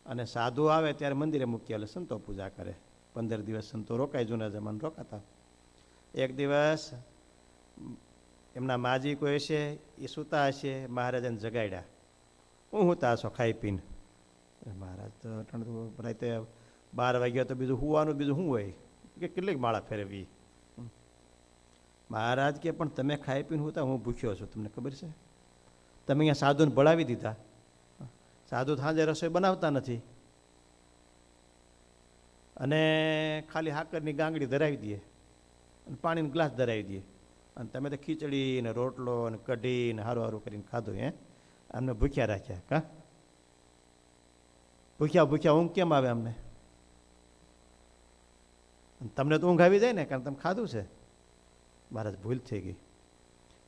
અને સાધુ આવે ત્યારે મંદિરે મૂકી એટલે સંતો પૂજા કરે. 15 દિવસ સંતો રોકાય, જૂના જમાને રોકાતા. એક દિવસ એમના માજી કોઈ હશે, એ સૂતા હશે, મહારાજાને જગાડ્યા. હું સૂતા હશો ખાઈ પીને? મહારાજ તો રાતે 12 વાગ્યા તો બીજું હુવાનું બીજું શું હોય કે કેટલીક માળા ફેરવી. મહારાજ કે પણ તમે ખાઈ પીને હુતા, હું ભૂખ્યો છું, તમને ખબર છે? તમે અહીંયા સાધુને ભળાવી દીધા. સાધુ સાંજે રસોઈ બનાવતા નથી અને ખાલી હાકરની ગાંગડી ધરાવી દે અને પાણીનો ગ્લાસ ધરાવી દે, અને તમે તો ખીચડી ને રોટલો ને કઢી ને હારું હારું કરીને ખાધું. અમને ભૂખ્યા રાખ્યા. કા ભૂખ્યા ઊંઘ કેમ આવે અમને? તમને તો ઊંઘ આવી જાય ને, કારણ તમે ખાધું છે. મહારાજ ભૂલ થઈ ગઈ.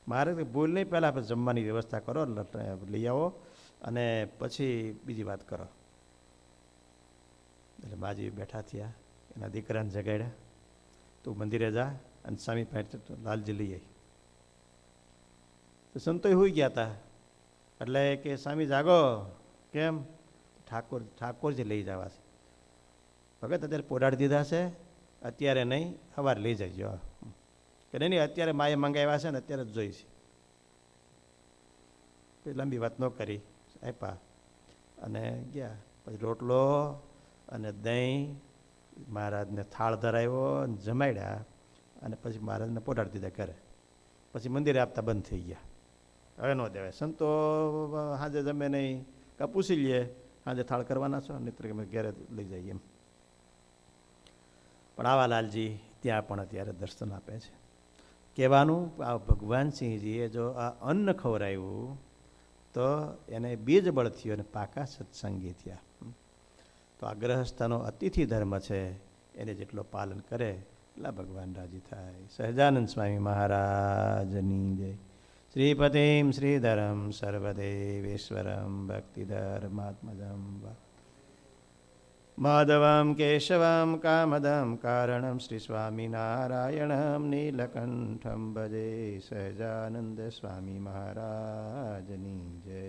મહારાજ ભૂલ નહીં, પહેલાં આપણે જમવાની વ્યવસ્થા કરો, લઈ આવો અને પછી બીજી વાત કરો. એટલે બાજી બેઠા થયા, એના દીકરાને જગાડ્યા, તું મંદિરે જા અને સ્વામી પાસે લાલજી લઈ આવી. તો સંતોય હોઈ ગયા હતા. એટલે કે સ્વામી જાગો. કેમ? ઠાકોરજી લઈ જવા છે. ભગત અત્યારે પોડાડી દીધા છે, અત્યારે નહીં, સવારે લઈ જજો. કે નહીં અત્યારે માએ મંગાવ્યા છે ને અત્યારે જ જોઈ છે. લાંબી વાત ન કરી, આપ્યા અને ગયા. પછી રોટલો અને દહીં મહારાજને થાળ ધરાવ્યો અને જમાડ્યા, અને પછી મહારાજને પોડાડી દીધા ઘરે. પછી મંદિરે આપતા બંધ થઈ ગયા. હવે ન દેવાય. સંતો સાંજે જમે નહીં, કાં પૂછી લઈએ સાંજે થાળ કરવાના છો, નહીતર અમે ઘરે લઈ જઈએ એમ. પણ આવા લાલજી ત્યાં પણ અત્યારે દર્શન આપે છે. કહેવાનું આ ભગવાન સિંહજીએ જો આ અન્ન ખવડાવ્યું તો એને બીજ બળ થયું અને પાકા સત્સંગી થયા. તો આ ગ્રહસ્થનો અતિથિ ધર્મ છે, એને જેટલો પાલન કરે એટલા ભગવાન રાજી થાય. સહજાનંદ સ્વામી મહારાજની જય. શ્રીપતિમ શ્રીધરમ સર્વદેવેશ્વરમ ભક્તિધર્માત્મજમ માધવમ કેશવમ કામદમ કારણમ શ્રી સ્વામિનારાયણમ નીલકંઠમ ભજે. સહજાનંદ સ્વામી મહારાજની જય.